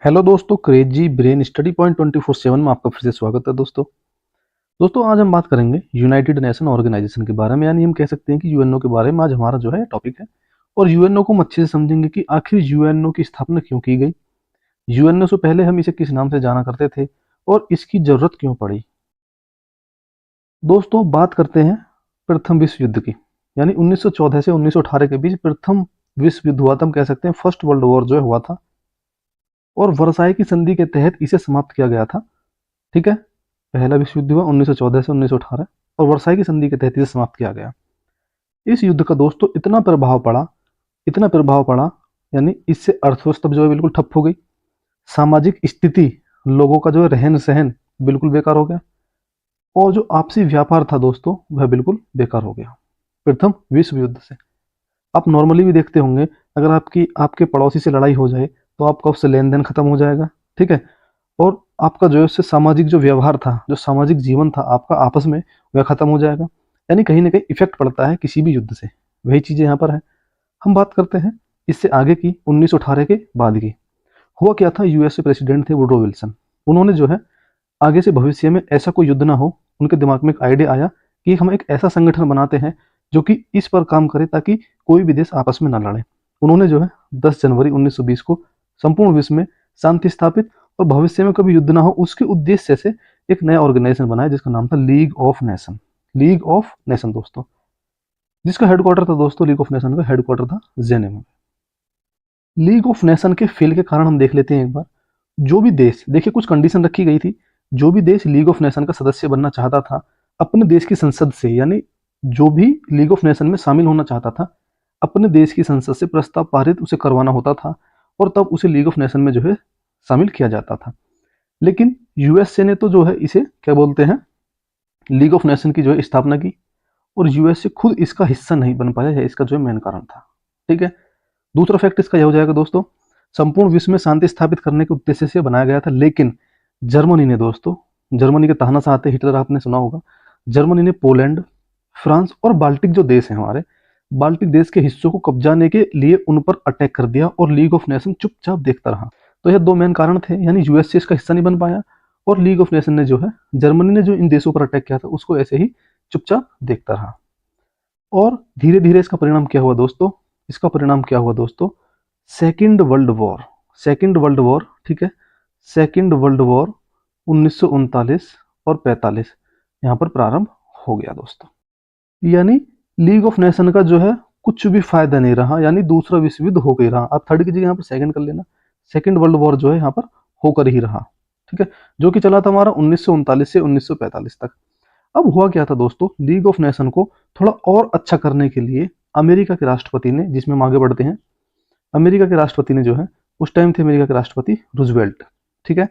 Hello दोस्तों, crazy brain study point 24/7 में आपका फिर से स्वागत है। दोस्तों आज हम बात करेंगे यूनाइटेड नेशन ऑर्गेनाइजेशन के बारे में, यानी हम कह सकते हैं कि यूएनओ के बारे में आज हमारा जो है टॉपिक है। और यूएनओ को हम अच्छे से समझेंगे कि आखिर यूएनओ की स्थापना क्यों की गई, यूएनओ से पहले हम इसे किस नाम से जाना करते थे और इसकी जरूरत क्यों पड़ी। दोस्तों बात करते हैं प्रथम विश्व युद्ध की, यानी 1914 से 1918 के बीच प्रथम विश्व युद्ध हुआ था। हम कह सकते हैं फर्स्ट वर्ल्ड वॉर जो है हुआ था, और वर्साई की संधि के तहत इसे समाप्त किया गया था। ठीक है, पहला विश्व युद्ध हुआ 1914 से 1918 और वर्साई की संधि के तहत इसे समाप्त किया गया। इस युद्ध का दोस्तों इतना प्रभाव पड़ा, यानी इससे अर्थव्यवस्था जो है बिल्कुल ठप हो गई। सामाजिक स्थिति, लोगों का जो है रहन सहन बिल्कुल बेकार हो गया, और जो आपसी व्यापार था दोस्तों वह बिल्कुल बेकार हो गया प्रथम विश्व युद्ध से। आप नॉर्मली भी देखते होंगे, अगर आपके पड़ोसी से लड़ाई हो जाए तो आपका उससे लेन देन खत्म हो जाएगा। ठीक है, और आपका जो है उससे सामाजिक जो व्यवहार था, जो सामाजिक जीवन था आपका आपस में, वह खत्म हो जाएगा। यानी कहीं ना कहीं इफेक्ट पड़ता है किसी भी युद्ध से। वही चीजें यहाँ पर है। हम बात करते हैं इससे आगे की, 1918 के बाद की। हुआ क्या था, यूएसए प्रेसिडेंट थे वुडरो विल्सन। उन्होंने जो है आगे से भविष्य में ऐसा कोई युद्ध ना हो, उनके दिमाग में एक आइडिया आया कि हम एक ऐसा संगठन बनाते हैं जो कि इस पर काम करे ताकि कोई भी देश आपस में ना लड़े। उन्होंने जो है 10 जनवरी 1920 को संपूर्ण विश्व में शांति स्थापित और भविष्य में कभी युद्ध ना हो उसके उद्देश्य से एक नया ऑर्गेनाइजेशन बनाया जिसका नाम था league of nation. League of nation दोस्तों, जिसका हेडक्वार्टर था दोस्तों, लीग ऑफ नेशन का हेडक्वार्टर था जेनेवा में। लीग ऑफ नेशन के फेल के कारण हम देख लेते हैं एक बार। जो भी देश, देखिए कुछ कंडीशन रखी गई थी, जो भी देश लीग ऑफ नेशन का सदस्य बनना चाहता था अपने देश की संसद से, यानी जो भी लीग ऑफ नेशन में शामिल होना चाहता था अपने देश की संसद से प्रस्ताव पारित उसे करवाना होता था, और तब उसे लीग ऑफ नेशन में जो है शामिल किया जाता था। लेकिन यूएसए ने तो जो है इसे क्या बोलते हैं, लीग ऑफ नेशन की जो है स्थापना की, और यूएसए खुद इसका हिस्सा नहीं बन पाया है, इसका जो है मेन कारण था। ठीक है, दूसरा फैक्ट इसका यह हो जाएगा दोस्तों, संपूर्ण विश्व में शांति स्थापित करने के उद्देश्य से बनाया गया था। लेकिन जर्मनी ने दोस्तों, जर्मनी के तानाशाह आते हिटलर, आपने सुना होगा, जर्मनी ने पोलैंड, फ्रांस और बाल्टिक जो देश हैं हमारे, बाल्टिक देश के हिस्सों को कब्जाने के लिए उन पर अटैक कर दिया, और लीग ऑफ नेशन चुपचाप देखता रहा। तो यह दो मेन कारण थे, यानी यूएसए इसका हिस्सा नहीं बन पाया, और लीग ऑफ नेशन ने जो है, जर्मनी ने जो इन देशों पर अटैक किया था उसको ऐसे ही चुपचाप देखता रहा। और धीरे धीरे इसका परिणाम क्या हुआ दोस्तों, इसका परिणाम क्या हुआ दोस्तों, second world war. Second world war, ठीक है, सेकेंड वर्ल्ड वॉर 1939 और 45 यहाँ पर प्रारंभ हो गया दोस्तों। यानी लीग ऑफ नेशन का जो है कुछ भी फायदा नहीं रहा, यानी दूसरा विश्व युद्ध हो गई रहा। आप थर्ड की जगह यहाँ पर सेकंड कर लेना, सेकंड वर्ल्ड वॉर जो है यहाँ पर होकर ही रहा। ठीक है, जो कि चला था हमारा 1939 से 1945 तक। अब हुआ क्या था दोस्तों, लीग ऑफ नेशन को थोड़ा और अच्छा करने के लिए अमेरिका के राष्ट्रपति ने, जिसमें हम आगे बढ़ते हैं, अमेरिका के राष्ट्रपति ने जो है, उस टाइम थे अमेरिका के राष्ट्रपति रूजवेल्ट। ठीक है,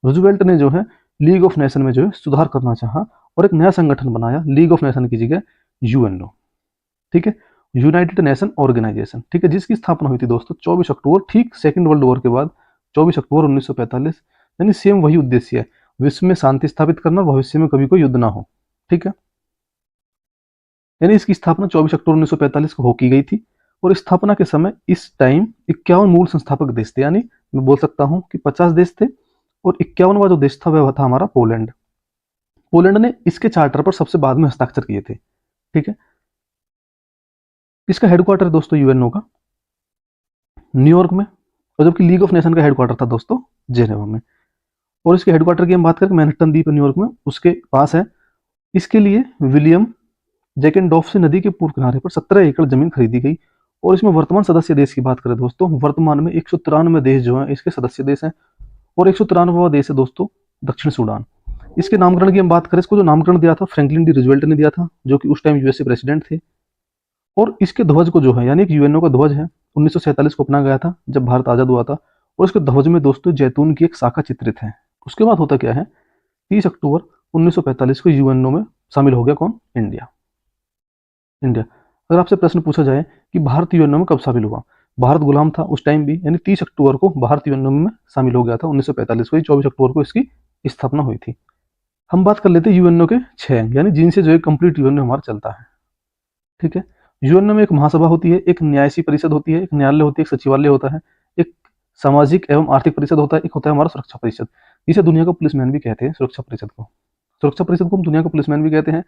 रूजवेल्ट ने जो है लीग ऑफ नेशन में जो है सुधार करना चाहा, और एक नया संगठन बनाया लीग ऑफ नेशन की जगह यूएनओ। ठीक है, यूनाइटेड नेशन ऑर्गेनाइजेशन। ठीक है, जिसकी स्थापना हुई थी दोस्तों 24 अक्टूबर, ठीक सेकंड वर्ल्ड वॉर के बाद 24 अक्टूबर 1945। यानी सेम वही उद्देश्य है, विश्व में शांति स्थापित करना, भविष्य में कभी कोई युद्ध ना हो। ठीक है, यानी इसकी स्थापना 24 अक्टूबर 1945 को हो की गई थी, और स्थापना के समय इस टाइम 51 मूल संस्थापक देश थे, यानी मैं बोल सकता हूं कि 50 देश थे, और 51वां जो देश था वह था हमारा पोलैंड। पोलैंड ने इसके चार्टर पर सबसे बाद में हस्ताक्षर किए थे। ठीक है, इसका हेडक्वार्टर दोस्तों यूएनओ का न्यूयॉर्क में, और जबकि लीग ऑफ नेशन का हेडक्वार्टर था दोस्तों जेनेवा में। और इसके हेडक्वार्टर की हम बात करें, मैनहट्टन द्वीप न्यूयॉर्क में उसके पास है। इसके लिए विलियम जैकेंडॉफ से नदी के पूर्व किनारे पर 17 एकड़ जमीन खरीदी गई। और इसमें वर्तमान सदस्य देश की बात करें दोस्तों, वर्तमान में 193 देश जो हैं इसके सदस्य देश हैं, और 193वां देश है दोस्तों दक्षिण सूडान। इसके नामकरण की हम बात करें, इसको जो नामकरण दिया था फ्रैंकलिन डी रूजवेल्ट ने दिया था, जो कि उस टाइम यूएसए प्रेसिडेंट थे। और इसके ध्वज को जो है, यानी कि यूएनओ का ध्वज है, 1947 को अपना गया था जब भारत आजाद हुआ था, और इसके ध्वज में दोस्तों जैतून की एक शाखा चित्रित है। उसके बाद होता क्या है, 30 अक्टूबर 1945 को यूएनओ में शामिल हो गया कौन, इंडिया। इंडिया, अगर आपसे प्रश्न पूछा जाए कि भारत यूएनओ में कब शामिल हुआ, भारत गुलाम था उस टाइम भी, यानी 30 अक्टूबर को भारत यूएनओ में शामिल हो गया था 1945 को, 24 अक्टूबर को इसकी स्थापना हुई थी। हम बात कर लेते हैं यूएनओ के 6 अंग, यानी जिनसे जो है कंप्लीट यूएनओ हमारा चलता है। ठीक है, यूएनओ में एक महासभा होती है, एक न्यायसी परिषद होती है, एक न्यायालय होती है, एक सचिवालय होता है, एक सामाजिक एवं आर्थिक परिषद होता है, एक होता है हमारा सुरक्षा परिषद। इसे दुनिया का पुलिसमैन भी कहते हैं, सुरक्षा परिषद को। सुरक्षा परिषद को हम दुनिया का पुलिसमैन भी कहते हैं।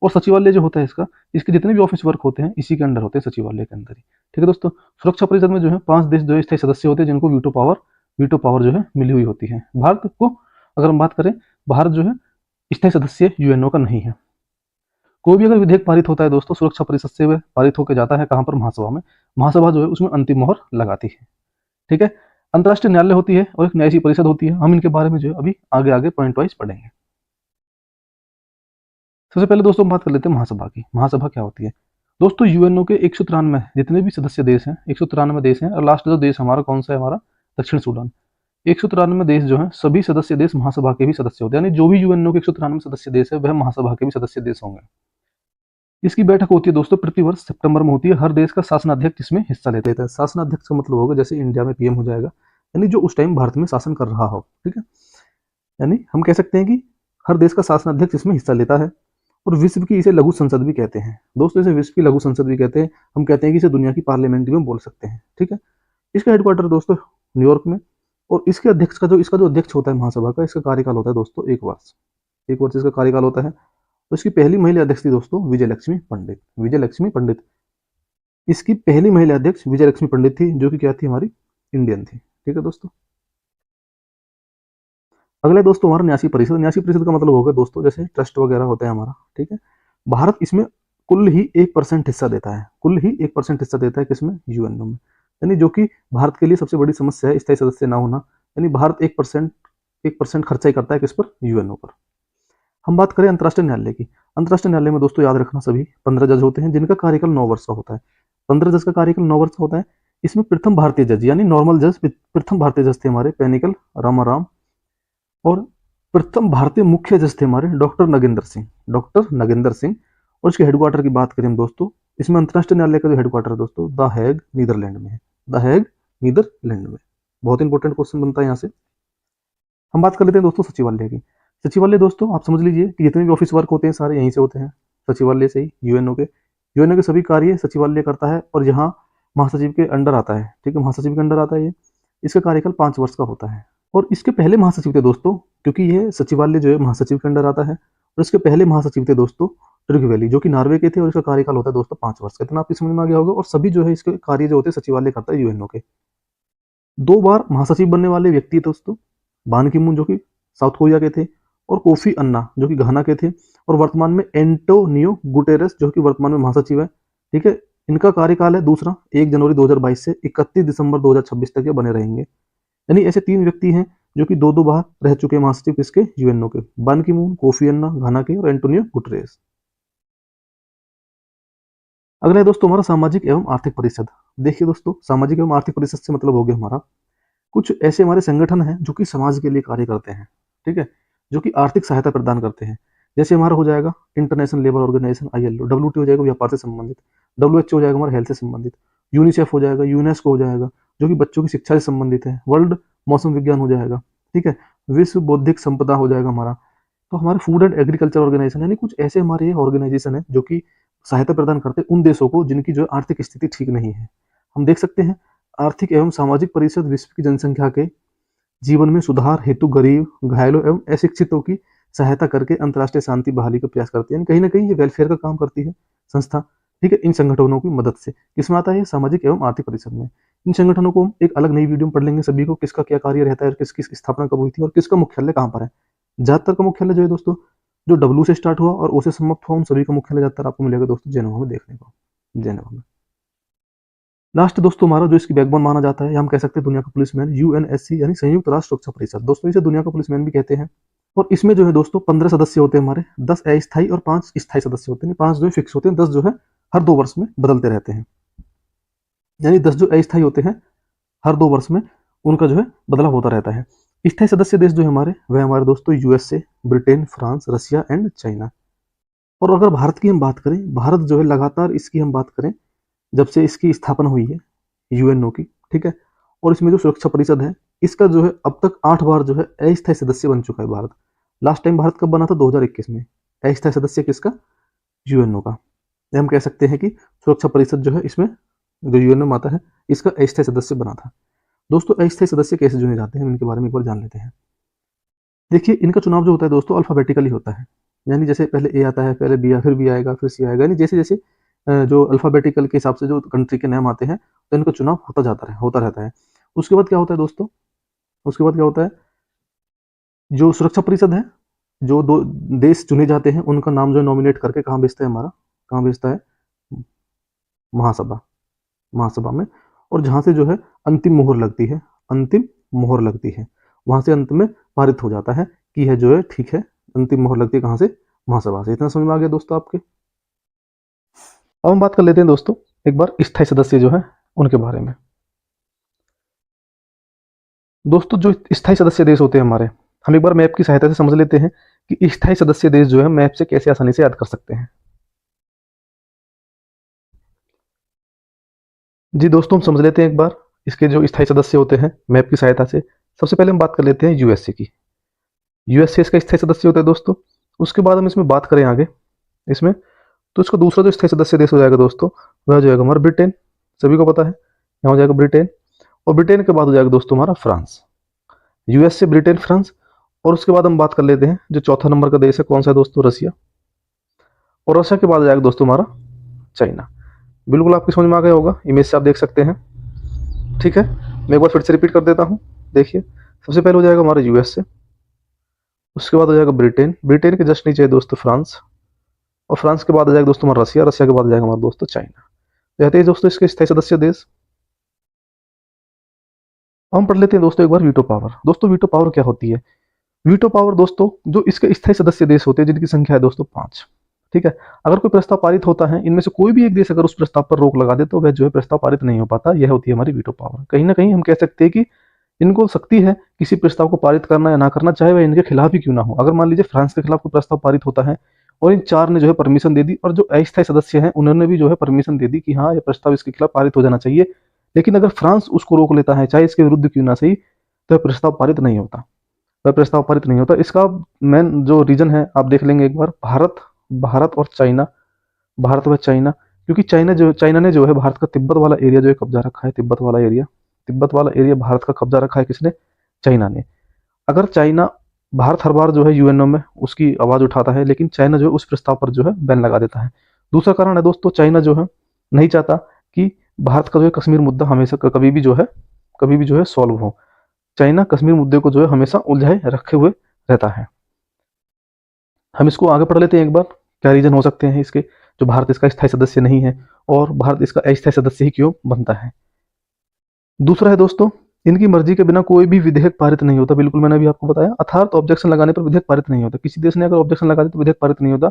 और सचिवालय जो होता है इसका, इसके जितने भी ऑफिस वर्क होते हैं इसी के अंडर होते हैं, सचिवालय के अंदर ही। ठीक है दोस्तों, सुरक्षा परिषद में जो है 5 देश जो है स्थायी सदस्य होते हैं, जिनको वीटो पावर जो है मिली हुई होती है। भारत को अगर हम बात करें, भारत जो है स्थायी सदस्य यूएनओ का नहीं है। कोई भी अगर विधेयक पारित होता है दोस्तों, सुरक्षा परिषद से वह पारित होकर जाता है कहाँ पर, महासभा में। महासभा जो है उसमें अंतिम मोहर लगाती है। ठीक है, अंतर्राष्ट्रीय न्यायालय होती है और एक न्यायिक परिषद होती है। हम इनके बारे में जो है अभी आगे आगे पॉइंट वाइज पढ़ेंगे। सबसे पहले दोस्तों हम बात कर लेते हैं महासभा की। महासभा क्या होती है दोस्तों? यूएनओ के 193 जितने भी सदस्य देश हैं, 193 देश हैं, और लास्ट जो देश हमारा कौन सा है, हमारा दक्षिण सूडान। 193 देश जो है, सभी सदस्य देश महासभा के भी सदस्य होते हैं। यानी जो भी यूएनओ के 193 सदस्य देश है, वह महासभा के भी सदस्य देश होंगे। इसकी बैठक होती है दोस्तों प्रति वर्ष सितंबर में होती है। हर देश का शासनाध्यक्ष इसमें हिस्सा लेते हैं। शासनाध्यक्ष का मतलब होगा जैसे इंडिया में पीएम हो जाएगा, यानी जो उस टाइम भारत में शासन कर रहा हो। ठीक है, यानी हम कह सकते हैं कि हर देश का शासनाध्यक्ष इसमें हिस्सा लेता है। और विश्व की इसे लघु संसद भी कहते हैं दोस्तों, इसे विश्व की लघु संसद भी कहते हैं। हम कहते हैं कि इसे दुनिया की पार्लियामेंट भी हम बोल सकते हैं। ठीक है, इसका हेडक्वार्टर दोस्तों न्यूयॉर्क में। और इसके अध्यक्ष का इसका जो अध्यक्ष होता है महासभा का, इसका कार्यकाल होता है दोस्तों 1 वर्ष। 1 वर्ष इसका कार्यकाल होता है। तो इसकी पहली महिला अध्यक्ष थी दोस्तों विजय लक्ष्मी पंडित। विजय लक्ष्मी पंडित इसकी पहली महिला अध्यक्ष विजय लक्ष्मी पंडित थी, जो कि क्या थी, हमारी इंडियन थी। ठीक है दोस्तों, अगला दोस्तों हमारा न्यासी परिषद। न्यासी परिषद का मतलब होगा दोस्तों जैसे ट्रस्ट वगैरह होता है हमारा। ठीक है, भारत इसमें कुल ही 1% हिस्सा देता है। कुल ही 1% हिस्सा देता है किसमें, यूएनओ में। यानी जो कि भारत के लिए सबसे बड़ी समस्या है स्थायी सदस्य ना होना। यानी भारत 1% खर्चा ही करता है किस पर, यूएनओ पर। हम बात करें अंतर्राष्ट्रीय न्यायालय की। अंतर्राष्ट्रीय न्यायालय में दोस्तों याद रखना सभी 15 जज होते हैं, जिनका कार्यकाल 9 वर्ष का होता है। 15 जज का कार्यकाल 9 वर्ष का होता है। इसमें प्रथम भारतीय जज यानी नॉर्मल जज, प्रथम भारतीय जज थे हमारे पेनिकल रामाराम। और प्रथम भारतीय मुख्य जज थे हमारे डॉक्टर नगेंद्र सिंह। और इसके हेडक्वार्टर की बात करें दोस्तों, इसमें अंतर्राष्ट्रीय न्यायालय का जो हेडक्वार्टर है दोस्तों द हैग नीदरलैंड में है। द हैग नीदरलैंड में। बहुत इंपॉर्टेंट क्वेश्चन बनता है यहाँ से। हम बात कर लेते हैं दोस्तों सचिवालय की। सचिवालय दोस्तों आप समझ लीजिए कि जितने भी ऑफिस वर्क होते हैं सारे यहीं से होते हैं, सचिवालय से ही। यूएनओ के सभी कार्य सचिवालय करता है और यहाँ महासचिव के अंडर आता है। ठीक है, महासचिव के अंडर आता है ये। इसका कार्यकाल 5 वर्ष का होता है। और इसके पहले महासचिव थे दोस्तों, क्योंकि ये सचिवालय जो है महासचिव के अंडर आता है। और इसके पहले महासचिव थे दोस्तों ट्रिगवेली, जो कि नॉर्वे के थे, और इसका कार्यकाल होता है दोस्तों 5 वर्ष का। इतना आपकी समझ में आ गया होगा। और सभी जो है इसके कार्य जो होते हैं सचिवालय करता है यूएनओ के। 2 बार महासचिव बनने वाले व्यक्ति दोस्तों बान की मून, जो कि साउथ कोरिया के थे, और कोफी अन्ना, जो कि घाना के थे, और वर्तमान में एंटोनियो गुटेरेस, जो कि वर्तमान में महासचिव है। ठीक है, इनका कार्यकाल है दूसरा 1 जनवरी 2022 से 31 दिसंबर 2026 तक ये बने रहेंगे। यानी ऐसे 3 व्यक्ति हैं जो कि 2 बार रह चुके हैं महासचिव किसके, यूएनओ के। बान की मून, कोफी अन्ना घाना के, और एंटोनियो गुटेरेस। अगला है दोस्तों हमारा सामाजिक एवं आर्थिक परिषद। देखिए दोस्तों, सामाजिक एवं आर्थिक परिषद से मतलब हो गया हमारा कुछ ऐसे हमारे संगठन हैं जो कि समाज के लिए कार्य करते हैं। ठीक है, जो कि आर्थिक सहायता प्रदान करते हैं। जैसे हमारा हो जाएगा International Labour Organization ILO, WTO हो जाएगा व्यापार से संबंधित, WHO हो जाएगा हमारा हेल्थ से संबंधित, यूनिसेफ हो जाएगा, यूनेस्को हो जाएगा जो कि बच्चों की शिक्षा से संबंधित है, वर्ल्ड मौसम विज्ञान हो जाएगा। ठीक है, विश्व बौद्धिक संपदा हो जाएगा हमारा। तो हमारे फूड एंड एग्रीकल्चर ऑर्गेनाइजेशन, यानी कुछ ऐसे हमारे ऑर्गेनाइजेशन है जो कि सहायता प्रदान करते हैं उन देशों को जिनकी जो आर्थिक स्थिति ठीक नहीं है। हम देख सकते हैं आर्थिक एवं सामाजिक परिषद विश्व की जनसंख्या के जीवन में सुधार हेतु गरीब, घायलों एवं अशिक्षितों की सहायता करके अंतर्राष्ट्रीय शांति बहाली का प्रयास करती है। यानी कहीं ना कहीं ये वेलफेयर का काम करती है संस्था। ठीक है, इन संगठनों की मदद से। किसमें आता है, सामाजिक एवं आर्थिक परिषद में। इन संगठनों को हम एक अलग नई वीडियो में पढ़ लेंगे सभी को, किसका क्या कार्य रहता है और किसकी स्थापना कब हुई थी और किसका मुख्यालय कहाँ पर है। ज्यादातर का मुख्यालय जो है दोस्तों जो W से स्टार्ट हुआ और O से समाप्त हुआ, उन सभी का मुख्यालय ज्यादातर आपको मिलेगा दोस्तों जेनेवा में देखने को, जेनेवा में। लास्ट दोस्तों हमारा जो इसकी बैकबोन माना जाता है, या हम कह सकते हैं दुनिया का पुलिसमैन, UNSC यानी संयुक्त राष्ट्र सुरक्षा परिषद। दोस्तों इसे दुनिया का पुलिसमैन भी कहते हैं। और इसमें जो है दोस्तों 15 सदस्य होते हैं हमारे, 10 अस्थायी और 5 स्थायी सदस्य होते हैं। 5 जो है फिक्स होते हैं, 10 जो है हर 2 वर्ष में बदलते रहते हैं। यानी 10 जो अस्थायी होते हैं हर 2 वर्ष में उनका जो है बदलाव होता रहता है। स्थायी सदस्य देश जो है हमारे, वह हमारे दोस्तों USA, Britain, France, Russia and China. और अगर भारत की हम बात करें, भारत जो है लगातार इसकी हम बात करें जब से इसकी स्थापना हुई है यूएनओ की। ठीक है, और इसमें जो सुरक्षा परिषद है इसका जो है अब तक 8 बार जो है अस्थायी सदस्य बन चुका है भारत। लास्ट टाइम भारत कब बना था, 2021 में। अस्थायी सदस्य किसका, यूएनओ का। हम कह सकते हैं कि सुरक्षा परिषद जो है इसमें जो यूएनओ में आता है इसका अस्थायी सदस्य बना था। दोस्तों अस्थायी सदस्य कैसे चुने जाते हैं, इनके बारे में एक बार जान लेते हैं। देखिए इनका चुनाव जो होता है दोस्तों अल्फाबेटिकली होता है, यानी जैसे पहले ए आता है, पहले बी, फिर बी आएगा, फिर सी आएगा, यानी जैसे जैसे जो अल्फाबेटिकल के हिसाब से जो कंट्री के नाम आते हैं तो इनका चुनाव होता रहता है। उसके बाद क्या होता है दोस्तों, उसके बाद क्या होता है, जो सुरक्षा परिषद है, जो दो देश चुने जाते हैं उनका नाम जो नॉमिनेट करके कहाँ भेजता है, हमारा कहाँ भेजता है, महासभा, महासभा में। और जहाँ से जो है अंतिम मोहर लगती है, अंतिम मोहर लगती है, वहाँ से अंत में पारित हो जाता है कि यह जो है ठीक है। अंतिम मोहर लगती है कहाँ से, महासभा से। इतना समझ में आ गया दोस्तों आपके। अब हम बात कर लेते हैं दोस्तों एक बार स्थायी सदस्य जो है उनके बारे में। दोस्तों जो स्थायी सदस्य देश होते हैं हमारे, हम एक बार मैप की सहायता से समझ लेते हैं कि स्थायी सदस्य देश जो है मैप से कैसे आसानी से याद कर सकते हैं। जी दोस्तों, हम समझ लेते हैं एक बार इसके जो स्थायी सदस्य होते हैं मैप की सहायता से। सबसे पहले हम बात कर लेते हैं यूएसए की। यूएसए इसका स्थायी सदस्य होता है दोस्तों। उसके बाद हम इसमें बात करें आगे इसमें, तो इसका दूसरा जो स्थायी सदस्य देश हो जाएगा दोस्तों, वह हो जाएगा हमारा ब्रिटेन। सभी को पता है, यहाँ हो जाएगा ब्रिटेन। और ब्रिटेन के बाद हो जाएगा दोस्तों हमारा फ्रांस। USA, Britain, France. और उसके बाद हम बात कर लेते हैं जो चौथा नंबर का देश है, कौन सा है दोस्तों, रसिया। और रशिया के बाद आ जाएगा दोस्तों हमारा चाइना। बिल्कुल आपकी समझ में आ गया होगा, इमेज से आप देख सकते हैं। ठीक है, मैं एक बार फिर से रिपीट कर देता हूँ। देखिए सबसे पहले हो जाएगा हमारा यूएसए, उसके बाद हो जाएगा ब्रिटेन, ब्रिटेन के जस्ट नीचे है दोस्तों फ्रांस, और फ्रांस के बाद आ जाएगा दोस्तों हमारा रसिया, रसिया के बाद आ जाएगा हमारा दोस्तों चाइना। रहते हैं दोस्तों इसके स्थायी सदस्य देश। हम पढ़ लेते हैं दोस्तों एक बार वीटो पावर। दोस्तों वीटो पावर क्या होती है? वीटो पावर दोस्तों जो इसके स्थायी सदस्य देश होते हैं जिनकी संख्या है दोस्तों 5। ठीक है, अगर कोई प्रस्ताव पारित होता है, इनमें से कोई भी एक देश अगर उस प्रस्ताव पर रोक लगा दे तो वह जो है प्रस्ताव पारित नहीं हो पाता। यह होती है हमारी वीटो पावर। कहीं ना कहीं हम कह सकते हैं कि इनको शक्ति है किसी प्रस्ताव को पारित करना या ना करना, चाहे वह इनके खिलाफ ही क्यों ना हो। अगर मान लीजिए फ्रांस के खिलाफ कोई प्रस्ताव पारित होता है और इन 4 ने जो है परमिशन दे दी, और जो अस्थायी सदस्य हैं उन्होंने भी जो है परमिशन दे दी कि हाँ ये प्रस्ताव इसके खिलाफ पारित हो जाना चाहिए, लेकिन अगर फ्रांस उसको रोक लेता है चाहे इसके विरुद्ध क्यों ना सही, तो प्रस्ताव पारित नहीं होता, वह प्रस्ताव पारित नहीं होता। इसका मेन जो रीजन है आप देख लेंगे एक बार, भारत, भारत और चाइना, भारत व चाइना। क्योंकि चाइना ने जो है भारत का तिब्बत वाला एरिया जो है कब्जा रखा है, तिब्बत वाला एरिया, तिब्बत वाला एरिया भारत का कब्जा रखा है किसने, चाइना ने। अगर चाइना, भारत हर बार जो है यूएनओ में उसकी आवाज उठाता है, लेकिन चाइना जो है उस प्रस्ताव पर जो है बैन लगा देता है। दूसरा कारण है दोस्तों, चाइना जो है नहीं चाहता कि भारत का जो है कश्मीर मुद्दा हमेशा कभी भी जो है सॉल्व हो। चाइना कश्मीर मुद्दे को जो है हमेशा उलझाए रखे हुए रहता है। हम इसको आगे पढ़ लेते हैं एक बार, क्या रीजन हो सकते हैं इसके, जो भारत इसका स्थायी सदस्य नहीं है और भारत इसका अस्थायी सदस्य ही क्यों बनता है। दूसरा है दोस्तों, इनकी मर्जी के बिना कोई भी विधेयक पारित नहीं होता। बिल्कुल मैंने अभी आपको बताया, अर्थात ऑब्जेक्शन लगाने पर विधेयक पारित नहीं होता। किसी देश ने अगर ऑब्जेक्शन लगा दिया तो विधेयक पारित नहीं होता।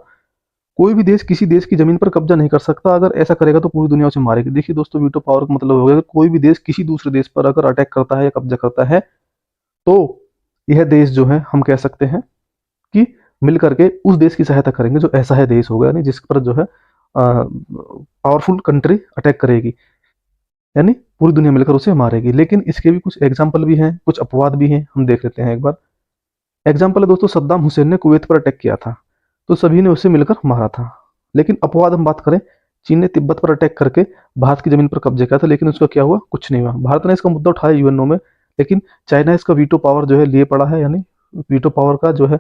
कोई भी देश किसी देश की जमीन पर कब्जा नहीं कर सकता, अगर ऐसा करेगा तो पूरी दुनिया उसे मारेगी। देखिए दोस्तों वीटो पावर का मतलब हो गया, कोई भी देश किसी दूसरे देश पर अगर अटैक करता है या कब्जा करता है तो यह देश जो है हम कह सकते हैं कि मिलकर के उस देश की सहायता करेंगे जो ऐसा है देश होगा, यानी जिस पर जो है पावरफुल कंट्री अटैक करेगी, यानी पूरी दुनिया मिलकर उसे मारेगी। लेकिन इसके भी कुछ एग्जाम्पल भी हैं, कुछ अपवाद भी हैं, हम देख लेते हैं एक बार। एग्जाम्पल है दोस्तों, सद्दाम हुसैन ने कुवैत पर अटैक किया था तो सभी ने उसे मिलकर मारा था। लेकिन अपवाद हम बात करें, चीन ने तिब्बत पर अटैक करके भारत की जमीन पर कब्जे किया था, लेकिन उसका क्या हुआ, कुछ नहीं हुआ। भारत ने इसका मुद्दा उठाया यूएनओ में, लेकिन चाइना इसका वीटो पावर जो है लिए पड़ा है, यानी वीटो पावर का जो है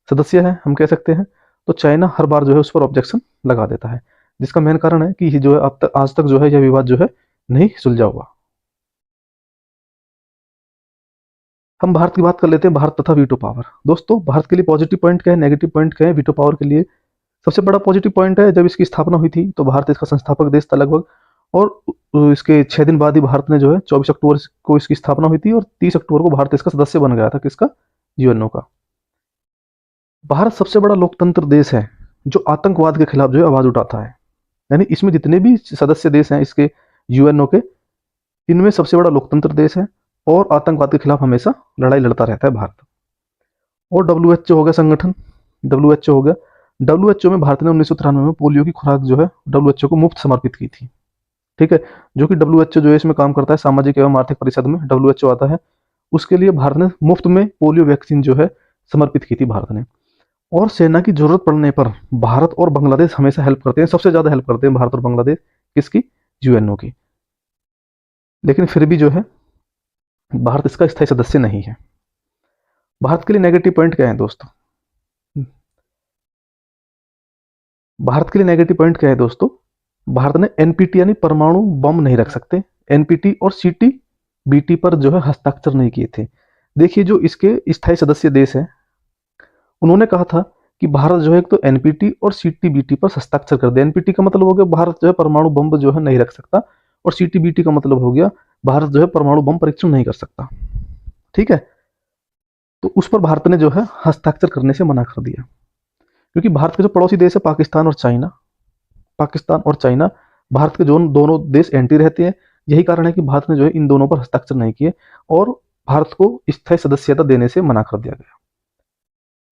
सदस्य है हम कह सकते हैं। तो चाइना हर बार जो है उस पर ऑब्जेक्शन लगा देता है, जिसका मेन कारण है कि जो है अब तक आज तक जो है यह विवाद जो है नहीं सुलझा हुआ। हम भारत की बात कर लेते हैं, भारत तथा वीटो पावर। दोस्तों भारत के लिए पॉजिटिव पॉइंट क्या है, नेगेटिव पॉइंट क्या है वीटो पावर के लिए? सबसे बड़ा पॉजिटिव पॉइंट है, जब इसकी स्थापना हुई थी तो भारत इसका संस्थापक देश था लगभग, और इसके 6 दिन बाद ही भारत ने जो है 24 अक्टूबर को इसकी स्थापना हुई थी और 30 अक्टूबर को भारत इसका सदस्य बन गया था, किसका, यूएनओ का। भारत सबसे बड़ा लोकतंत्र देश है जो आतंकवाद के खिलाफ जो है आवाज उठाता है, यानी इसमें जितने भी सदस्य देश हैं इसके यूएनओ के, इनमें सबसे बड़ा लोकतंत्र देश है और आतंकवाद के खिलाफ हमेशा लड़ाई लड़ता रहता है भारत। और डब्ल्यूएचओ हो गया संगठन, डब्ल्यूएचओ हो गया, डब्ल्यूएचओ में भारत ने 1993 में पोलियो की खुराक जो है डब्ल्यूएचओ को मुफ्त समर्पित की थी। ठीक है, जो कि डब्ल्यूएचओ जो है इसमें काम करता है, सामाजिक एवं आर्थिक परिषद में डब्ल्यूएचओ आता है, उसके लिए भारत ने मुफ्त में पोलियो वैक्सीन जो है समर्पित की थी भारत ने। और सेना की जरूरत पड़ने पर भारत और बांग्लादेश हमेशा हेल्प करते हैं, सबसे ज्यादा हेल्प करते हैं भारत और बांग्लादेश, किसकी, यूएनओ की। लेकिन फिर भी जो है भारत इसका स्थायी सदस्य नहीं है। भारत के लिए नेगेटिव पॉइंट क्या है दोस्तों? भारत के लिए नेगेटिव पॉइंट क्या है दोस्तों? भारत ने एनपीटी यानी परमाणु बम नहीं रख सकते, एनपीटी और सीटीबीटी पर जो है हस्ताक्षर नहीं किए थे। देखिए जो इसके स्थायी सदस्य देश है, उन्होंने कहा था कि भारत जो है एक तो एनपीटी और सीटीबीटी पर हस्ताक्षर कर दे। एनपीटी का मतलब हो गया भारत जो है परमाणु बम जो है नहीं रख सकता, और सीटीबीटी का मतलब हो गया भारत जो है परमाणु बम परीक्षण नहीं कर सकता। ठीक है, तो उस पर भारत ने जो है हस्ताक्षर करने से मना कर दिया, क्योंकि भारत के जो पड़ोसी देश है पाकिस्तान और चाइना, पाकिस्तान और चाइना भारत के जो दोनों देश एंटी रहते हैं। यही कारण है कि भारत ने जो है इन दोनों पर हस्ताक्षर नहीं किए और भारत को स्थायी सदस्यता देने से मना कर दिया गया।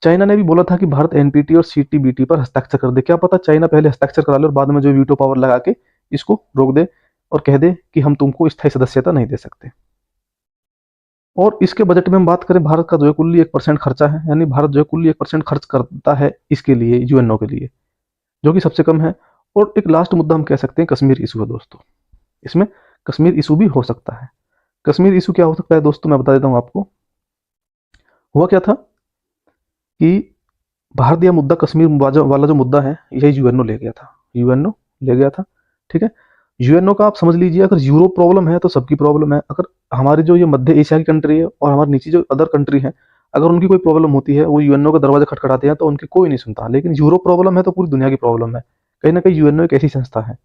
चाइना ने भी बोला था कि भारत एनपीटी और सीटीबीटी पर हस्ताक्षर कर दे। क्या पता चाइना पहले हस्ताक्षर करा ले और बाद में जो वीटो पावर लगा के इसको रोक दे और कह दे कि हम तुमको स्थायी सदस्यता नहीं दे सकते। और इसके बजट में हम बात करें, भारत का जो है कुल 1% खर्चा है, यानी भारत जो है कुल 1% खर्च करता है इसके लिए, यूएनओ के लिए, जो कि सबसे कम है। और एक लास्ट मुद्दा हम कह सकते हैं कश्मीर इशू है दोस्तों। इसमें कश्मीर इशू भी हो सकता है। कश्मीर इशू क्या हो सकता है दोस्तों, मैं बता देता हूं आपको। हुआ क्या था कि भारत यह मुद्दा, कश्मीर वाला जो मुद्दा है, यही यूएनओ ले गया था, यूएनओ ले गया था। ठीक है, यूएनओ का आप समझ लीजिए, अगर यूरोप प्रॉब्लम है तो सबकी प्रॉब्लम है। अगर हमारी जो ये मध्य एशिया की कंट्री है और हमारे नीचे जो अदर कंट्री है, अगर उनकी कोई प्रॉब्लम होती है, वो यूएनओ का दरवाजा खटखटाते हैं तो उनकी कोई नहीं सुनता। लेकिन यूरोप प्रॉब्लम है तो पूरी दुनिया की प्रॉब्लम है। कहीं ना कहीं यूएनओ एक ऐसी संस्था है।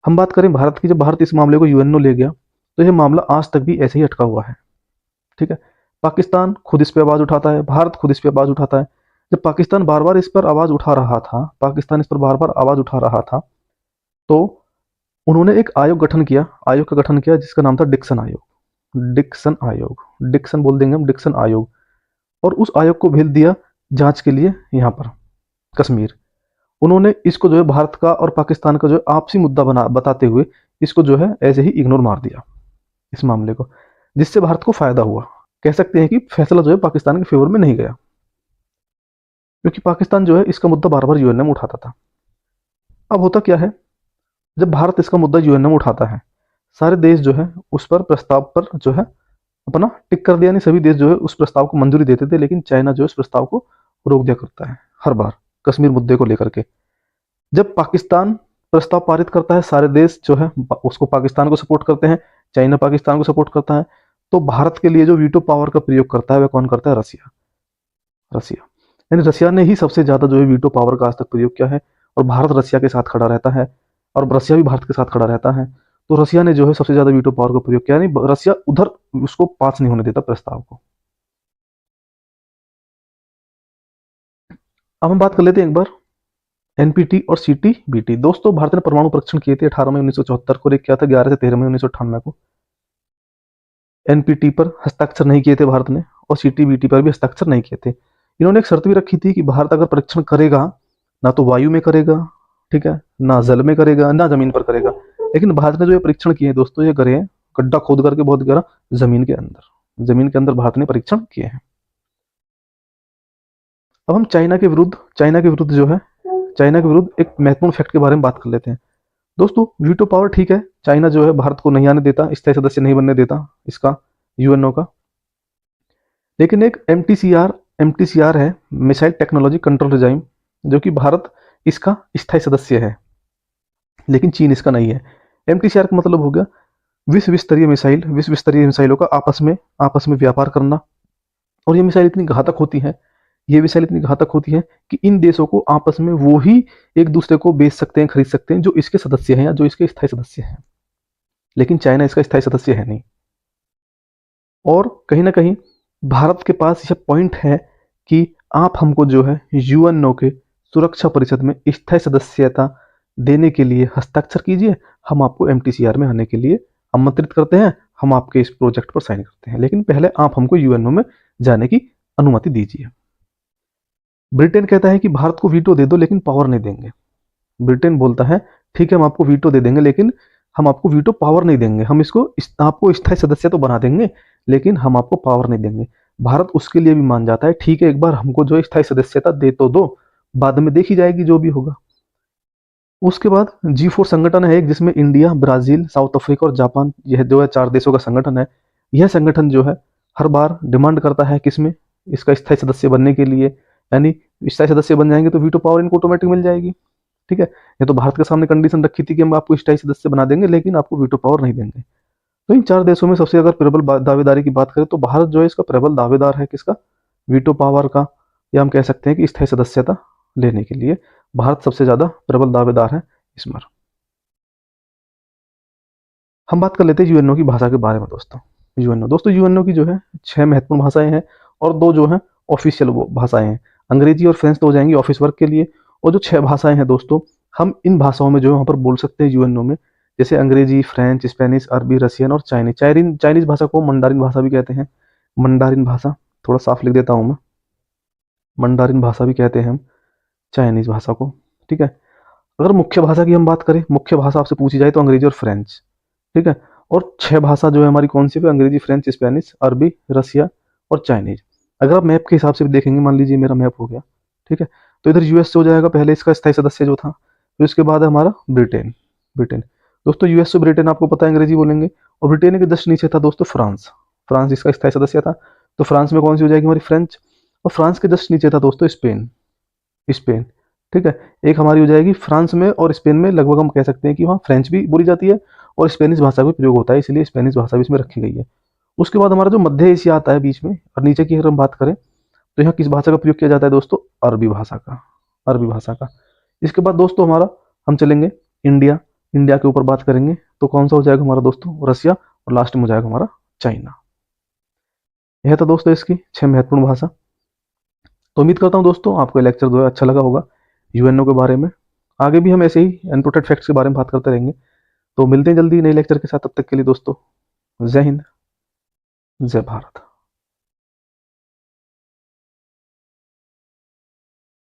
हम बात करें भारत की, जब भारत इस मामले को यूएनओ ले गया तो यह मामला आज तक भी ऐसे ही अटका हुआ है। ठीक है, पाकिस्तान खुद इस पर आवाज उठाता है, भारत खुद इस पर आवाज उठाता है। जब पाकिस्तान बार बार इस पर आवाज उठा रहा था, पाकिस्तान इस पर बार बार आवाज उठा रहा था, तो उन्होंने एक आयोग गठन किया, आयोग का गठन किया जिसका नाम था डिक्सन आयोग। डिक्सन आयोग, डिक्सन बोल देंगे हम, डिक्सन आयोग। और उस आयोग को भेज दिया जांच के लिए यहाँ पर कश्मीर। उन्होंने इसको जो है भारत का और पाकिस्तान का जो है आपसी मुद्दा बना बताते हुए इसको जो है ऐसे ही इग्नोर मार दिया इस मामले को, जिससे भारत को फायदा हुआ। कह सकते हैं कि फैसला जो है पाकिस्तान के फेवर में नहीं गया, क्योंकि पाकिस्तान जो है इसका मुद्दा बार बार यूएनए में उठाता था। अब होता क्या है, जब भारत इसका मुद्दा यूएनए में उठाता है, सारे देश जो है उस पर प्रस्ताव पर जो है अपना टिक कर दिया, नहीं सभी देश जो है उस प्रस्ताव को मंजूरी देते थे, लेकिन चाइना जो है उस प्रस्ताव को रोक दिया करता है हर बार कश्मीर मुद्दे को लेकर के। जब पाकिस्तान प्रस्ताव पारित करता है, सारे देश जो है उसको, पाकिस्तान को सपोर्ट करते हैं, चाइना पाकिस्तान को सपोर्ट करता है। तो भारत के लिए जो वीटो पावर का प्रयोग करता है वह कौन करता है? रसिया। रसिया, यानी रसिया ने ही सबसे ज्यादा जो है वीटो पावर का आज तक प्रयोग किया है, और भारत रसिया के साथ खड़ा रहता है और रसिया भी भारत के साथ खड़ा रहता है। तो रसिया ने जो है सबसे ज्यादा वीटो पावर का प्रयोग किया, यानी रसिया उधर उसको पास नहीं होने देता प्रस्ताव को। अब हम बात कर लेते हैं एक बार एनपीटी और सीटीबीटी। दोस्तों भारत ने परमाणु परीक्षण किए थे 18 मई 1974 को, एक किया था 11 से 13 मई 1998 को। एनपीटी पर हस्ताक्षर नहीं किए थे भारत ने, और सीटीबीटी पर भी हस्ताक्षर नहीं किए थे। इन्होंने एक शर्त भी रखी थी कि भारत अगर परीक्षण करेगा, ना तो वायु में करेगा, ठीक है, ना जल में करेगा, ना जमीन पर करेगा। लेकिन भारत ने जो ये परीक्षण किए दोस्तों, ये करे हैं गड्ढा खोद करके बहुत गहरा, जमीन के अंदर, जमीन के अंदर भारत ने परीक्षण किए हैं। अब हम चाइना के विरुद्ध जो है, चाइना के विरुद्ध एक महत्वपूर्ण फैक्ट के बारे में बात कर लेते हैं। दोस्तों वीटो पावर ठीक है, चाइना जो है भारत को नहीं आने देता, स्थायी सदस्य नहीं बनने देता इसका, यूएनओ का। लेकिन एक एमटीसीआर है, मिसाइल टेक्नोलॉजी कंट्रोल रिजाइम, जो कि भारत इसका स्थायी सदस्य है, लेकिन चीन इसका नहीं है। एमटीसीआर का मतलब हो गया विश्व स्तरीय मिसाइलों का आपस में व्यापार करना। और ये मिसाइल इतनी घातक होती है, ये मिसाइल इतनी घातक होती है कि इन देशों को आपस में वो ही एक दूसरे को बेच सकते हैं, खरीद सकते हैं, जो इसके सदस्य हैं या जो इसके स्थायी सदस्य हैं। लेकिन चाइना इसका स्थायी सदस्य है नहीं। और कहीं ना कहीं भारत के पास यह पॉइंट है कि आप हमको जो है यूएनओ के सुरक्षा परिषद में स्थायी सदस्यता देने के लिए हस्ताक्षर कीजिए, हम आपको एमटीसीआर में आने के लिए आमंत्रित करते हैं, हम आपके इस प्रोजेक्ट पर साइन करते हैं, लेकिन पहले आप हमको यूएनओ में जाने की अनुमति दीजिए। ब्रिटेन कहता है कि भारत को वीटो दे दो लेकिन पावर नहीं देंगे। ब्रिटेन बोलता है ठीक है हम आपको वीटो दे देंगे, लेकिन हम आपको वीटो पावर नहीं देंगे, हम इसको आपको स्थायी सदस्य तो बना देंगे लेकिन हम आपको पावर नहीं देंगे। भारत उसके लिए भी मान जाता है, ठीक है एक बार हमको जो स्थायी सदस्यता दे तो दो, बाद में देखी जाएगी जो भी होगा। उसके बाद G4 संगठन है एक, जिसमें इंडिया, ब्राजील, साउथ अफ्रीका और जापान, यह जो है 4 देशों का संगठन है। यह संगठन जो है हर बार डिमांड करता है किसमें, इसका स्थायी सदस्य बनने के लिए, यानी स्थायी सदस्य बन जाएंगे तो वीटो पावर इनको ऑटोमेटिक मिल जाएगी। ठीक है, ये तो भारत के सामने कंडीशन रखी थी कि हम आपको स्थायी सदस्य बना देंगे लेकिन आपको वीटो पावर नहीं देंगे। तो इन 4 देशों में सबसे अगर प्रबल दावेदारी की बात करें तो भारत जो है इसका प्रबल दावेदार है, किसका, वीटो पावर का, या हम कह सकते हैं कि स्थायी सदस्यता लेने के लिए भारत सबसे ज्यादा प्रबल दावेदार है इसमें। हम बात कर लेते हैं यूएनओ की भाषा के बारे में दोस्तों। यूएनओ की जो है 6 महत्वपूर्ण भाषाएं हैं और 2 जो है ऑफिशियल वो भाषाएं हैं। अंग्रेजी और फ्रेंच तो हो जाएंगी ऑफिस वर्क के लिए, और जो 6 भाषाएं हैं दोस्तों, हम इन भाषाओं में जो है वहाँ पर बोल सकते हैं यूएनओ में, जैसे अंग्रेजी, फ्रेंच, स्पेनिश, अरबी, रशियन और चाइनीज भाषा को मंडारिन भाषा भी कहते हैं। मंडारिन भाषा, थोड़ा साफ लिख देता हूँ मैं, मंडारिन भाषा भी कहते हैं हम चाइनीज भाषा को। ठीक है, अगर मुख्य भाषा की हम बात करें, मुख्य भाषा आपसे पूछी जाए तो अंग्रेजी और फ्रेंच। ठीक है, और 6 भाषा जो है हमारी कौन सी है, अंग्रेजी, फ्रेंच, स्पेनिश, अरबी, रसिया और चाइनीज। अगर आप मैप के हिसाब से भी देखेंगे, मान लीजिए मेरा मैप हो गया, ठीक है, तो इधर यूएस हो जाएगा पहले इसका स्थायी सदस्य जो था, फिर उसके बाद है हमारा ब्रिटेन। ब्रिटेन दोस्तों, यूएस से ब्रिटेन आपको पता है अंग्रेजी बोलेंगे, और ब्रिटेन के जस्ट नीचे था दोस्तों फ्रांस। फ्रांस इसका स्थायी सदस्य था, तो फ्रांस में कौन सी हो जाएगी हमारी, फ्रेंच। और फ्रांस के जस्ट नीचे था दोस्तों स्पेन। स्पेन, ठीक है, एक हमारी हो जाएगी फ्रांस में और स्पेन में, लगभग हम कह सकते हैं कि वहाँ फ्रेंच भी बोली जाती है और स्पेनिश भाषा भी प्रयोग होता है, इसलिए स्पेनिश भाषा भी इसमें रखी गई है। उसके बाद हमारा जो मध्य एशिया आता है बीच में, और नीचे की अगर हम बात करें तो यहाँ किस भाषा का प्रयोग किया जाता है दोस्तों, अरबी भाषा का, अरबी भाषा का। इसके बाद दोस्तों हमारा हम चलेंगे इंडिया, इंडिया के ऊपर बात करेंगे तो कौन सा हो जाएगा हमारा दोस्तों, रसिया, और लास्ट में हो जाएगा हमारा चाइना। यह था दोस्तों इसकी 6 महत्वपूर्ण भाषा। तो उम्मीद करता हूँ दोस्तों आपको लेक्चर जो है अच्छा लगा होगा यूएनओ के बारे में। आगे भी हम ऐसे ही इम्पोर्टेंट फैक्ट्स के बारे में बात करते रहेंगे। तो मिलते हैं जल्दी नए लेक्चर के साथ, तब तक के लिए दोस्तों जय हिंद, जय भारत।